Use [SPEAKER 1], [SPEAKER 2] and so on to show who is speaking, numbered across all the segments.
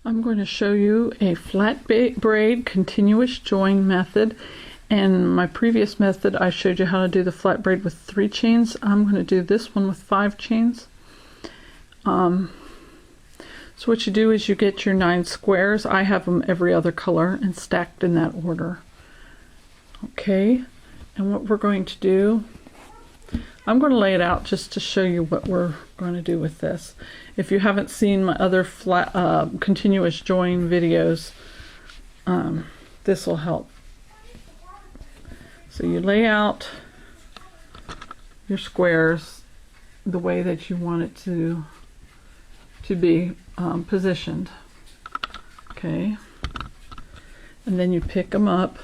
[SPEAKER 1] I'm going to show you a flat braid continuous join method. In my previous method I showed you how to do the flat braid with 3 chains. I'm going to do this one with 5 chains. So what you do is you get your 9 squares. I have them every other color and stacked in that order. Okay, and what we're going to do, I'm going to lay it out just to show you what we're going to do with this. If you haven't seen my other flat continuous join videos, this will help. So you lay out your squares the way that you want it to be positioned. Okay, and then you pick them up.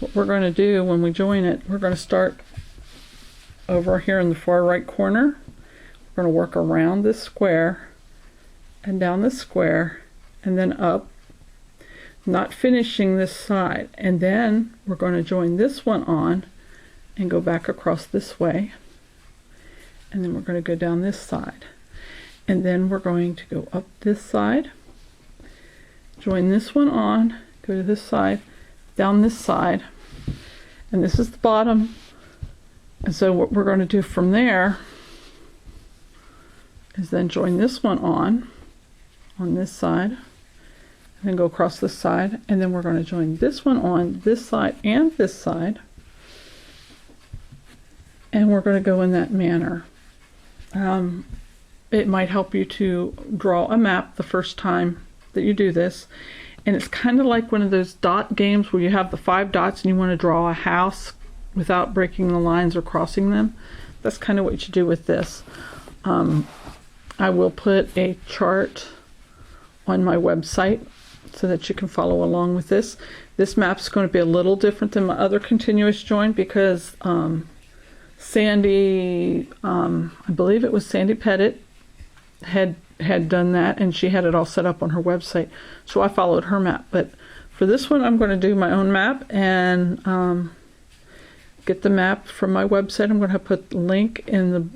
[SPEAKER 1] What we're going to do when we join it, we're going to start over here in the far right corner. We're going to work around this square and down this square and then up, not finishing this side, and then we're going to join this one on and go back across this way, and then we're going to go down this side, and then we're going to go up this side, join this one on, go to this side, down this side, and this is the bottom. And so what we're going to do from there is then join this one on this side, and then go across this side, and then we're going to join this one on this side and this side, and we're going to go in that manner. It might help you to draw a map the first time that you do this, and it's kind of like one of those dot games where you have the 5 dots and you want to draw a house without breaking the lines or crossing them. That's kind of what you do with this. I will put a chart on my website so that you can follow along with this. This map's going to be a little different than my other continuous join because Sandy, I believe it was Sandy Pettit, had done that, and she had it all set up on her website, so I followed her map. But for this one I'm going to do my own map and get the map from my website. I'm going to put the link in the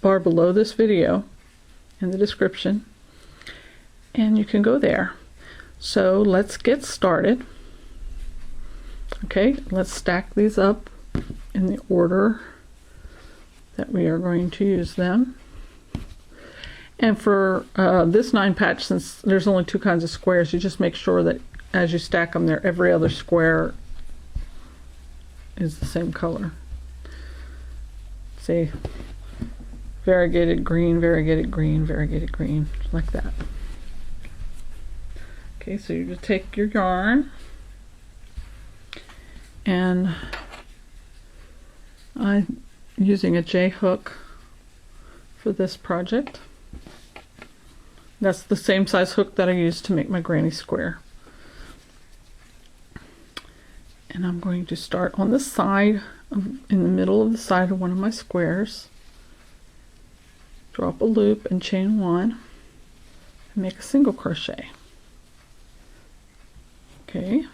[SPEAKER 1] bar below this video in the description, and you can go there. So let's get started. Okay, let's stack these up in the order that we are going to use them. And for this 9 patch, since there's only 2 kinds of squares, you just make sure that as you stack them there, every other square is the same color. See, variegated green, variegated green, variegated green, like that. Okay, so you just take your yarn, and I'm using a J hook for this project. That's the same size hook that I used to make my granny square. And I'm going to start on the side, in the middle of the side of one of my squares, drop a loop and chain 1 and make a single crochet. Okay,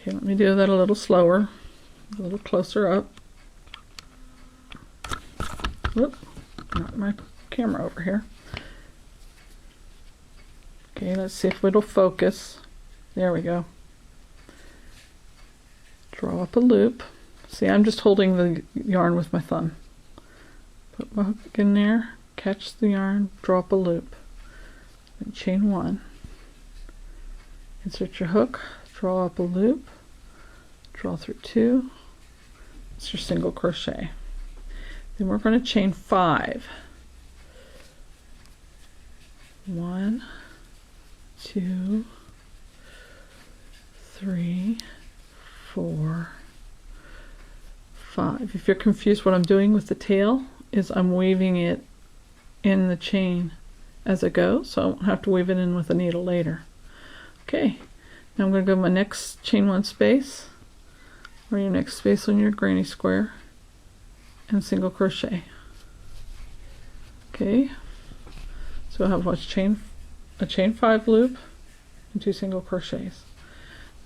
[SPEAKER 1] let me do that a little slower, a little closer up. Whoop, knocked my camera over here. Okay, let's see if it'll focus. There we go. Draw up a loop. See, I'm just holding the yarn with my thumb. Put my hook in there, catch the yarn, draw up a loop, then chain 1. Insert your hook, draw up a loop, draw through 2. It's your single crochet. Then we're going to chain 5. 1, 2, 3, 4, 5. If you're confused, what I'm doing with the tail is I'm weaving it in the chain as I go, so I won't have to weave it in with a needle later. Okay, now I'm going to go my next chain 1 space, or your next space on your granny square, and single crochet. Okay, so I have a chain 5 loop and 2 single crochets.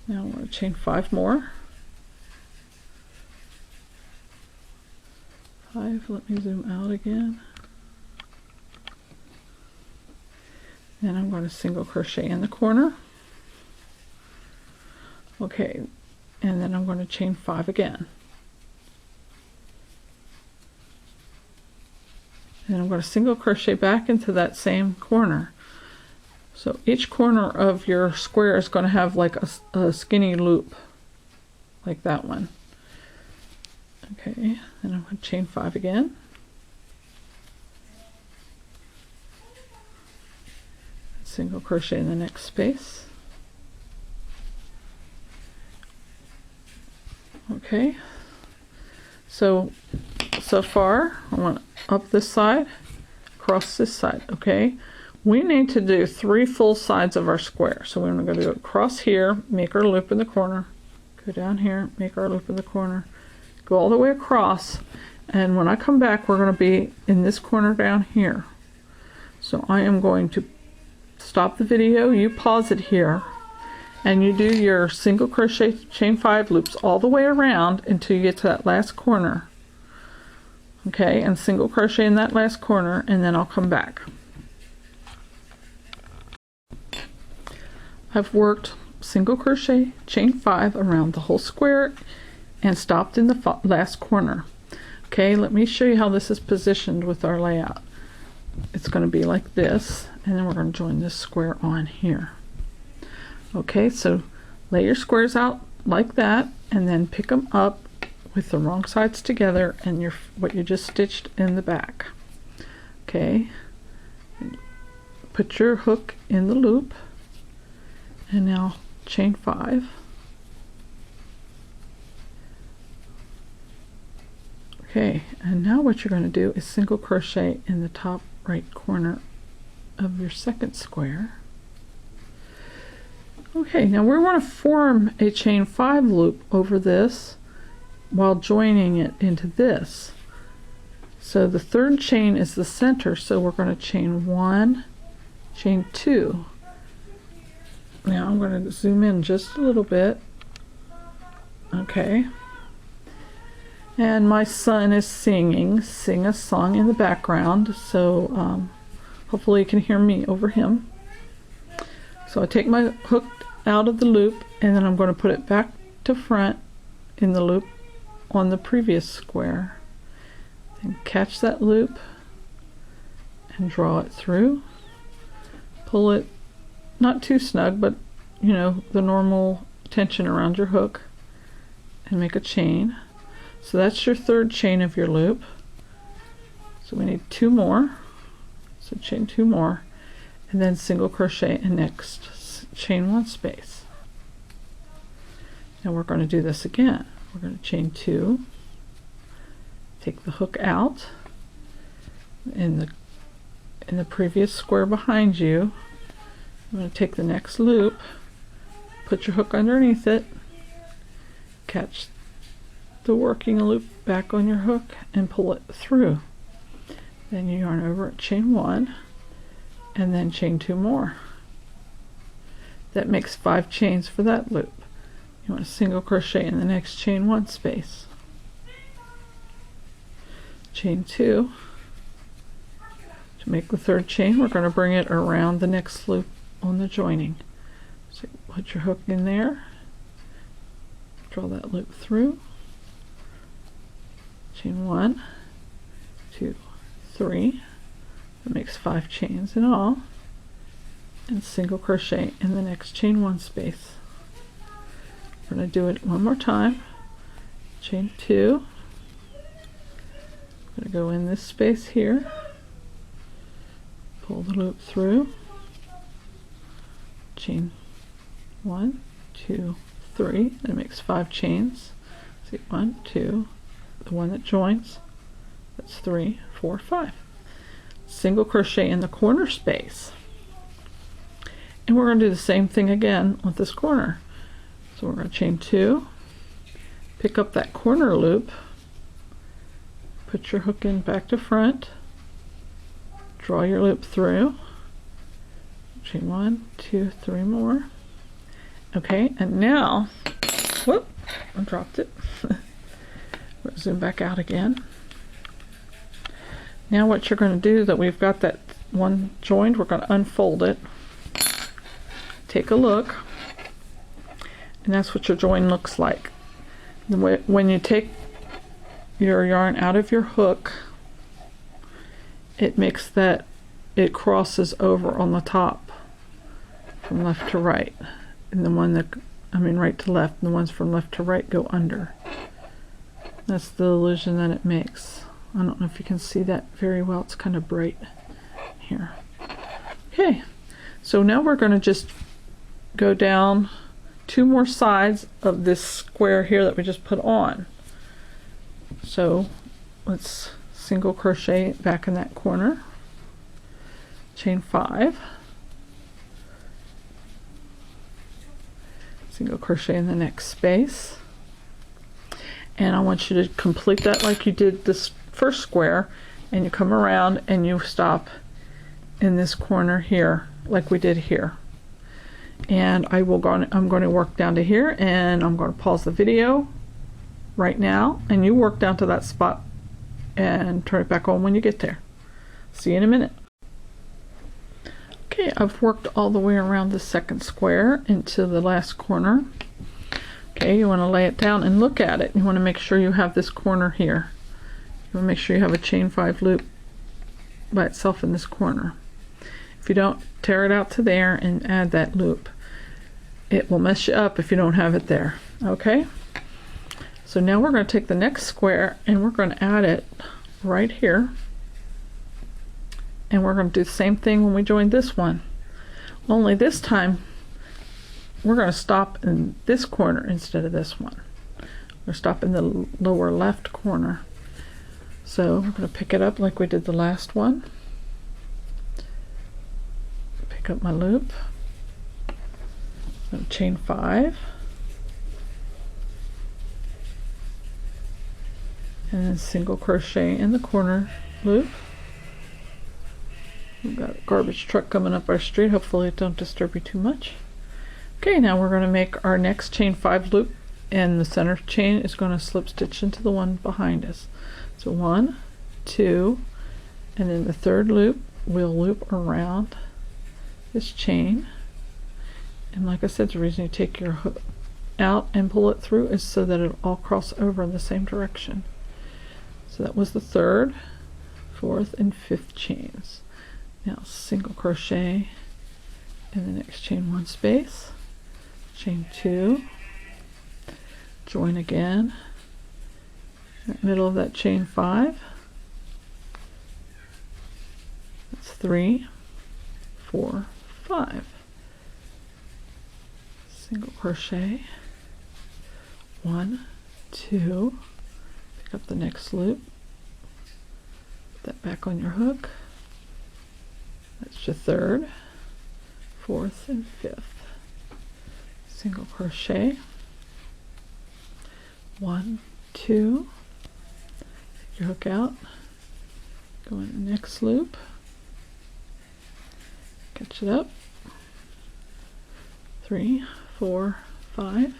[SPEAKER 1] Now I'm going to chain 5 more. 5, let me zoom out again. Then I'm going to single crochet in the corner. Okay, and then I'm going to chain 5 again. And I'm going to single crochet back into that same corner. So each corner of your square is going to have like a skinny loop, like that one. Okay, and I'm going to chain 5 again. Single crochet in the next space. Okay, so far I want up this side, across this side. Okay, we need to do 3 full sides of our square. So we're going to go across here, make our loop in the corner, go down here, make our loop in the corner, go all the way across, and when I come back we're going to be in this corner down here. So I am going to stop the video, you pause it here, and you do your single crochet chain 5 loops all the way around until you get to that last corner. Okay, and single crochet in that last corner, and then I'll come back. I've worked single crochet chain 5 around the whole square and stopped in the last corner. Okay, let me show you how this is positioned with our layout. It's going to be like this, and then we're going to join this square on here. Okay, so lay your squares out like that, and then pick them up with the wrong sides together and what you just stitched in the back. Okay, put your hook in the loop, and now chain 5. Okay, and now what you're going to do is single crochet in the top right corner of your second square. Okay, now we want to form a chain 5 loop over this while joining it into this. So the third chain is the center, so we're going to chain 1, chain 2. Now I'm going to zoom in just a little bit. Okay. And my son is sing a song in the background, so hopefully you can hear me over him. So I take my hook out of the loop, and then I'm going to put it back to front in the loop on the previous square, and catch that loop and draw it through, pull it not too snug, but you know, the normal tension around your hook, and make a chain. So that's your third chain of your loop. So we need 2 more, so chain 2 more, and then single crochet in next chain 1 space. Now we're going to do this again. We're going to chain 2, take the hook out in the previous square behind you. I'm going to take the next loop, put your hook underneath it, catch the working loop back on your hook, and pull it through. Then you yarn over at chain 1, and then chain 2 more. That makes 5 chains for that loop. You want to single crochet in the next chain 1 space, chain 2. To make the third chain, we're going to bring it around the next loop on the joining. So put your hook in there, draw that loop through, chain 1, 2, 3. That makes 5 chains in all, and single crochet in the next chain 1 space. We're going to do it one more time. Chain 2. I'm going to go in this space here, pull the loop through, chain 1, 2, 3. That makes 5 chains. See, 1, 2, the one that joins. That's 3, 4, 5. Single crochet in the corner space, and we're going to do the same thing again with this corner. So we're going to chain 2, pick up that corner loop, put your hook in back to front, draw your loop through, chain 1, 2, 3 more. Okay, and now, whoop, I dropped it. We'll zoom back out again. Now what you're going to do, that we've got that one joined, we're going to unfold it, take a look, and that's what your join looks like. When you take your yarn out of your hook, it makes that, it crosses over on the top from left to right, and the one that, right to left, and the ones from left to right go under. That's the illusion that it makes. I don't know if you can see that very well, it's kind of bright here. Okay, so now we're going to just go down 2 more sides of this square here that we just put on. So let's single crochet back in that corner, chain 5, single crochet in the next space, and I want you to complete that like you did this first square, and you come around and you stop in this corner here like we did here. And I'm going to work down to here, and I'm going to pause the video right now, and you work down to that spot and turn it back on when you get there. See you in a minute. Okay, I've worked all the way around the second square into the last corner. Okay, you want to lay it down and look at it. You want to make sure you have this corner here. You want to make sure you have a chain 5 loop by itself in this corner. If you don't, tear it out to there and add that loop. It will mess you up if you don't have it there. Okay, so now we're going to take the next square and we're going to add it right here, and we're going to do the same thing when we join this one, only this time we're going to stop in this corner instead of this one. We're stopping the lower left corner. So we're going to pick it up like we did the last one. Pick up my loop, chain 5, and then single crochet in the corner loop. We've got a garbage truck coming up our street. Hopefully it don't disturb you too much. Okay, now we're going to make our next chain 5 loop, and the center chain is going to slip stitch into the one behind us. So 1, 2, and then the third loop we'll loop around this chain. And like I said, the reason you take your hook out and pull it through is so that it'll all cross over in the same direction. So that was the 3rd, 4th, and 5th chains. Now single crochet in the next chain 1 space, chain 2, join again, middle of that chain 5, that's 3, 4, 5, single crochet, 1, 2, pick up the next loop, put that back on your hook, that's your 3rd, 4th, and 5th, single crochet, 1, 2, take your hook out, go in the next loop, catch it up, 3, 4, 5,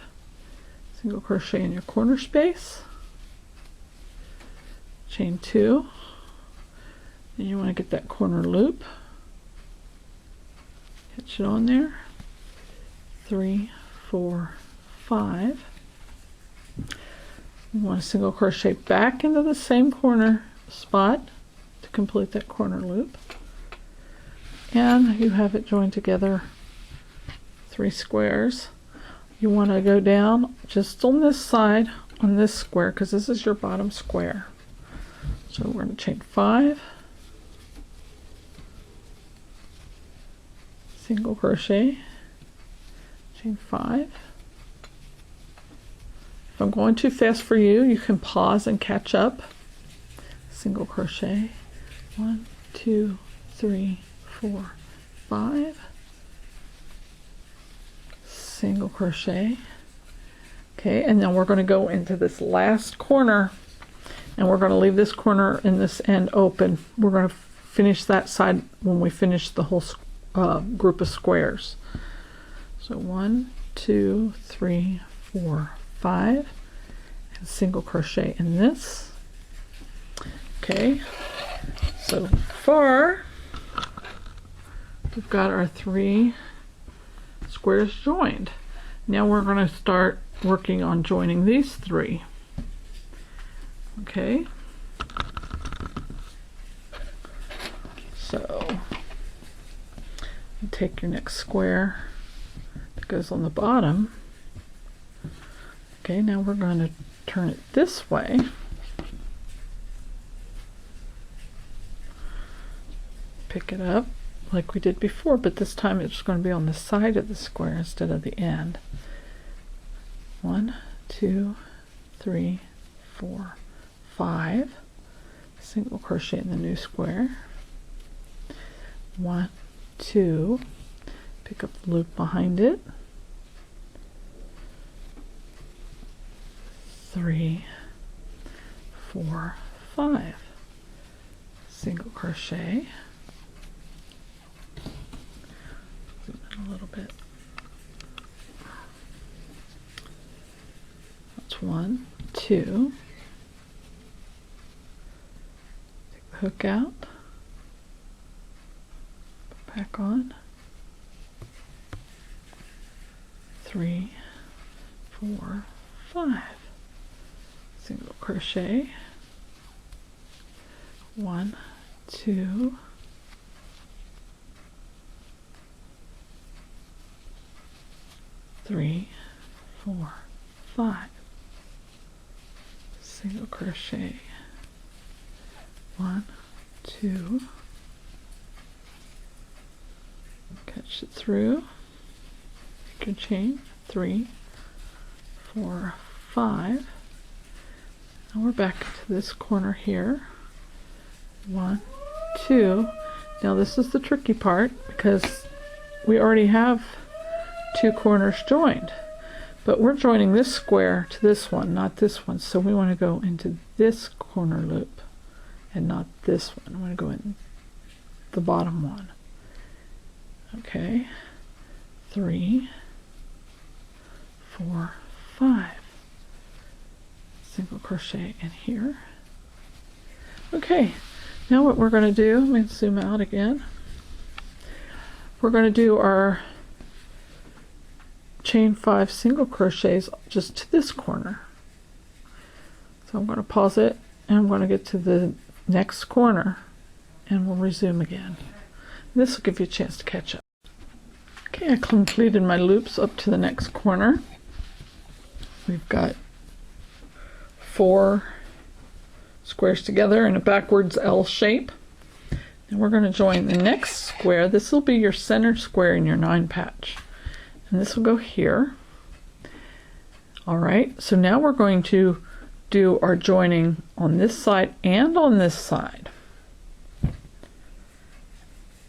[SPEAKER 1] single crochet in your corner space, chain 2, and you want to get that corner loop, catch it on there, 3, 4, 5, you want to single crochet back into the same corner spot to complete that corner loop, and you have it joined together 3 squares. You want to go down just on this side on this square, because this is your bottom square. So we're going to chain 5, single crochet, chain 5. If I'm going too fast for you, you can pause and catch up. Single crochet, 1, 2, 3, 4, 5, single crochet. Okay, and then we're going to go into this last corner, and we're going to leave this corner and this end open. We're going to finish that side when we finish the whole group of squares. So 1, 2, 3, 4, 5, and single crochet in this. Okay, so far we've got our 3 squares joined. Now we're going to start working on joining these 3. Okay, so you take your next square that goes on the bottom. Okay, now we're going to turn it this way. Pick it up like we did before, but this time it's going to be on the side of the square instead of the end. 1, 2, 3, 4, 5. Single crochet in the new square. 1, 2. Pick up the loop behind it. 3, 4, 5. Single crochet. Zoom in a little bit. That's 1, 2. Take the hook out. Put back on. 3, 4, 5. Single crochet. 1, 2. 3, 4, 5. Single crochet. 1, 2. Catch it through. Make your chain. 3, 4, 5. Now we're back to this corner here. 1, 2. Now this is the tricky part because we already have 2 corners joined, but we're joining this square to this one, not this one. So we want to go into this corner loop and not this one. I want to go in the bottom one. Okay, 3, 4, 5. Single crochet in here. Okay, now what we're going to do, let me zoom out again. We're going to do our chain 5 single crochets just to this corner. So I'm going to pause it and I'm going to get to the next corner and we'll resume again. This will give you a chance to catch up. Okay, I completed my loops up to the next corner. We've got 4 squares together in a backwards L shape. And we're going to join the next square. This will be your center square in your 9 patch. And this will go here. All right, so now we're going to do our joining on this side and on this side.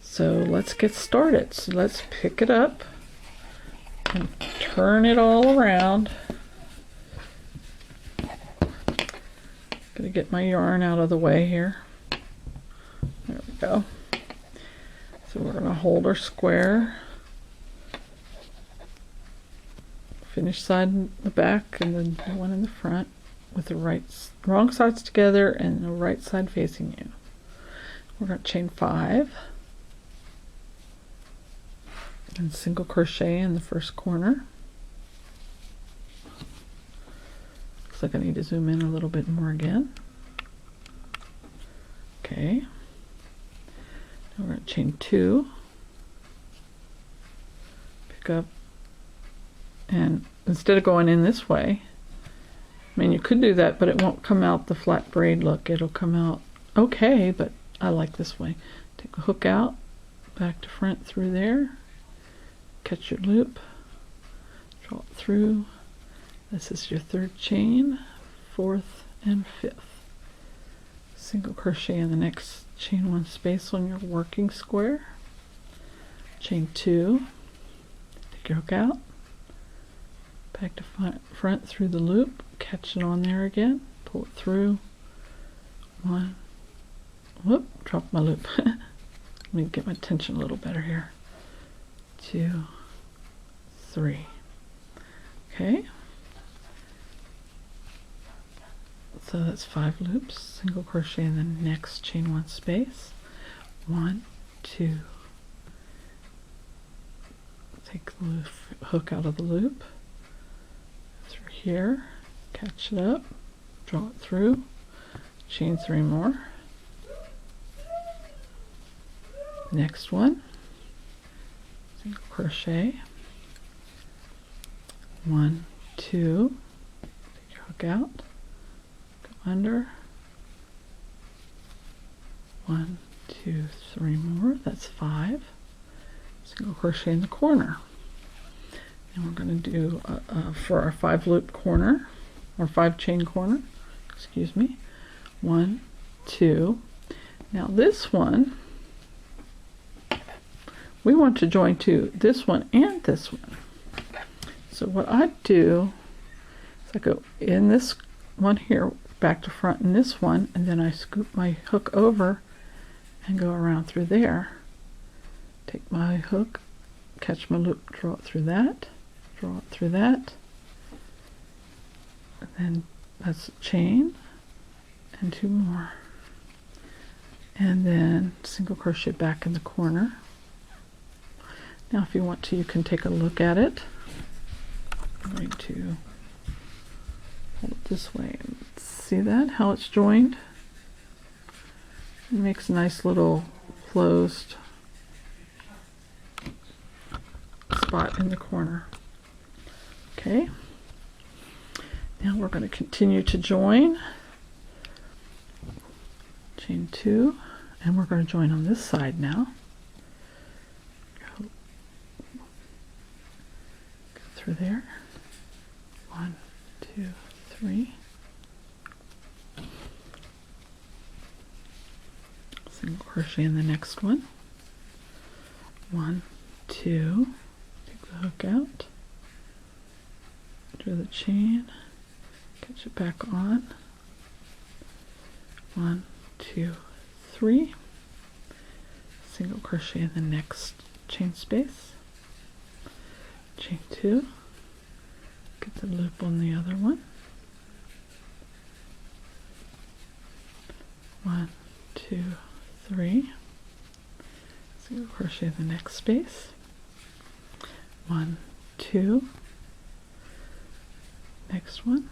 [SPEAKER 1] So let's get started. So let's pick it up and turn it all around. Gonna get my yarn out of the way here. There we go. So we're gonna hold our square, finish side in the back and then the one in the front with the wrong sides together and the right side facing you. We're going to chain 5 and single crochet in the first corner. Looks like I need to zoom in a little bit more again. Okay. Now we're going to chain 2, pick up, and instead of going in this way, I mean, you could do that, but it won't come out the flat braid look. It'll come out okay, but I like this way. Take the hook out, back to front through there, catch your loop, draw it through. This is your 3rd chain, 4th and 5th. Single crochet in the next chain 1 space on your working square. Chain 2, take your hook out, back to front through the loop, catch it on there again, pull it through. 1, whoop, drop my loop. Let me get my tension a little better here. 2, 3. Okay. So that's 5 loops, single crochet in the next chain 1 space. 1, 2, take the hook out of the loop, through here, catch it up, draw it through, chain 3 more. Next one, single crochet, 1, 2, take your hook out, go under, 1, 2, 3 more, that's 5, single crochet in the corner. And we're going to do for our 5 loop corner, or 5 chain corner, excuse me, 1, 2. Now this one, we want to join to this one and this one. So what I do is I go in this one here, back to front in this one, and then I scoop my hook over and go around through there. Take my hook, catch my loop, draw it through that, draw it through that, and then that's a chain and 2 more. And then single crochet back in the corner. Now if you want to, you can take a look at it. I'm going to hold it this way and see that, how it's joined. It makes a nice little closed spot in the corner. Okay. Now we're going to continue to join. Chain 2, and we're going to join on this side now. Go through there. 1, 2, 3. Single crochet in the next one. 1, 2. Take the hook out. Do the chain. Catch it back on. 1, 2, 3. Single crochet in the next chain space. Chain 2. Get the loop on the other one. 1, 2, 3. Single crochet in the next space. 1, 2. Next one.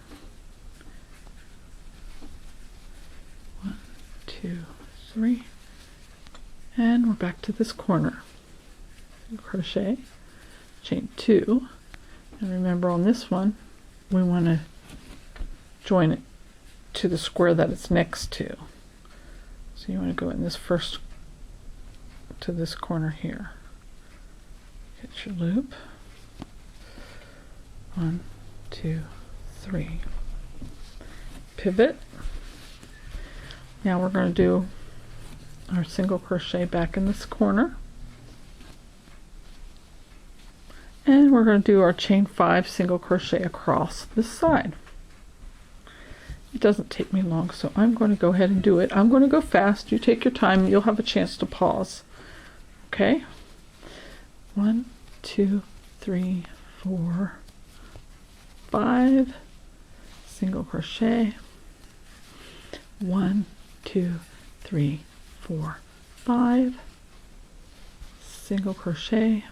[SPEAKER 1] 1, 2, 3. And we're back to this corner. Single crochet, chain 2. And remember on this one, we want to join it to the square that it's next to. So you want to go in this first to this corner here. Get your loop. 1, 2, 3. Pivot. Now we're going to do our single crochet back in this corner. And we're going to do our chain 5 single crochet across this side. It doesn't take me long, so I'm going to go ahead and do it. I'm going to go fast. You take your time. You'll have a chance to pause. Okay? 1, 2, 3, 4, 5. Single crochet. 1, 2, 3, 4, 5. Single crochet.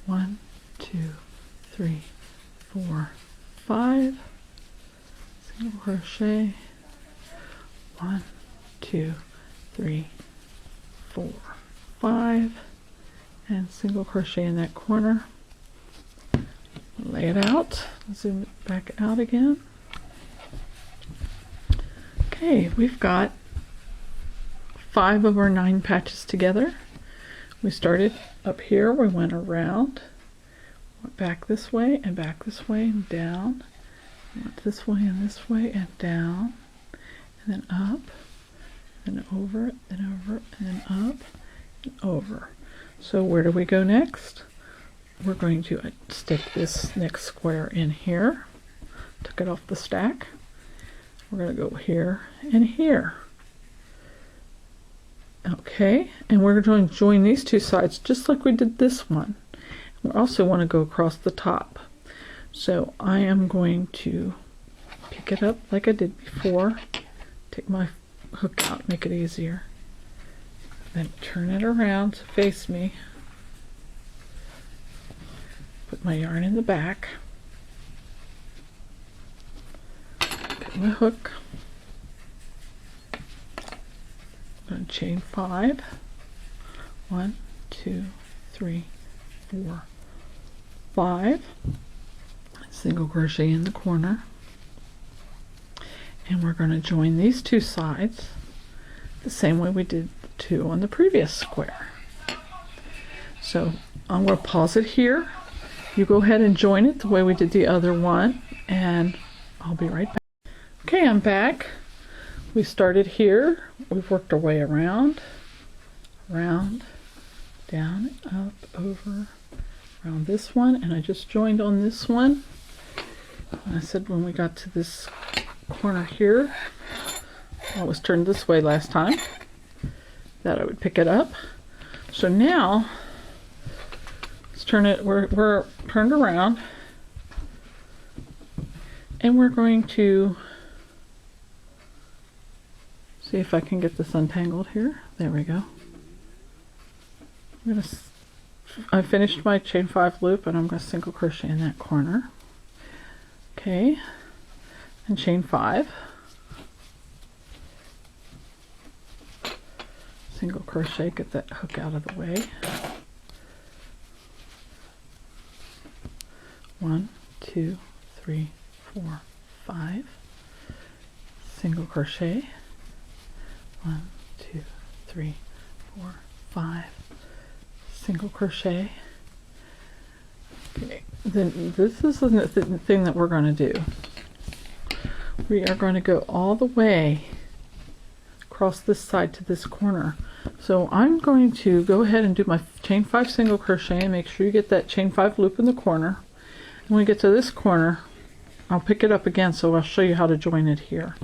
[SPEAKER 1] 1, 2, 3, 4, 5. Single crochet. 1, 2, 3, 4, 5. And single crochet in that corner. Lay it out. Zoom it back out again. Okay, we've got 5 of our 9 patches together. We started up here, we went around, went back this way and and down, went this way and down, and then up, then over, then over, and then up, and over. So where do we go next? We're going to stick this next square in here. Took it off the stack. We're going to go here and here. Okay, and we're going to join these 2 sides just like we did this one. We also want to go across the top. So I am going to pick it up like I did before, take my hook out, make it easier, then turn it around to face me, Put my yarn in the back. Get my hook. I'm going to chain 5. 1, 2, 3, 4, 5. Single crochet in the corner. And we're going to join these two sides the same way we did the two on the previous square. So I'm going to pause it here. You go ahead and join it the way we did the other one, and I'll be right back. Okay, I'm back. We started here. We've worked our way around, down, up, over, around this one, and I just joined on this one. And I said when we got to this corner here, well, it was turned this way last time, that I would pick it up. So now let's turn it, we're turned around, and we're going to see if I can get this untangled here. There we go. I finished my chain 5 loop, and I'm going to single crochet in that corner. Okay, and chain 5, single crochet, get that hook out of the way. 1, 2, 3, 4, 5, single crochet. 1, 2, 3, 4, 5, single crochet. Okay, then this is the thing that we're going to do. We are going to go all the way across this side to this corner. So I'm going to go ahead and do my chain 5 single crochet, and make sure you get that chain 5 loop in the corner. And when we get to this corner, I'll pick it up again, so I'll show you how to join it here.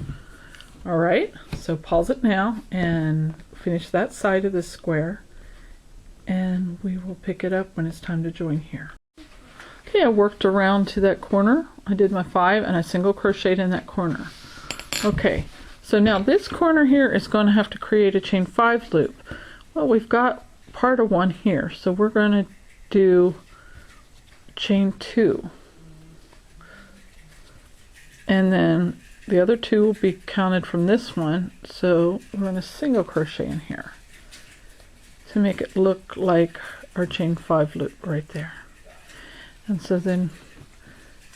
[SPEAKER 1] All right, so pause it now and finish that side of this square, and we will pick it up when it's time to join here. Okay, I worked around to that corner. I did my 5 and I single crocheted in that corner. Okay, so now this corner here is going to have to create a chain 5 loop. Well, we've got part of one here, so we're going to do chain 2, and then the other 2 will be counted from this one, so we're going to single crochet in here to make it look like our chain 5 loop right there. And so then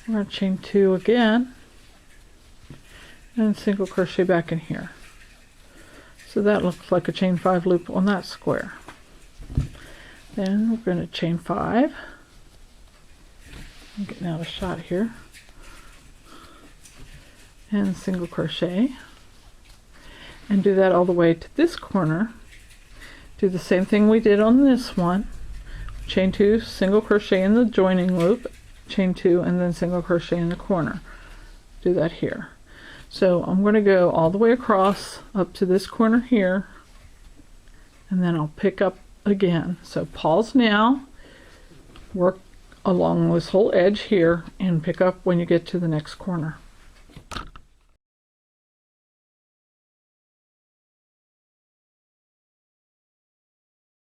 [SPEAKER 1] we're going to chain 2 again and single crochet back in here. So that looks like a chain 5 loop on that square. Then we're going to chain 5. I'm getting out of shot here. And single crochet. And do that all the way to this corner. Do the same thing we did on this one. Chain 2, single crochet in the joining loop, chain 2, and then single crochet in the corner. Do that here. So I'm going to go all the way across up to this corner here, and then I'll pick up again. So pause now, work along this whole edge here, and pick up when you get to the next corner.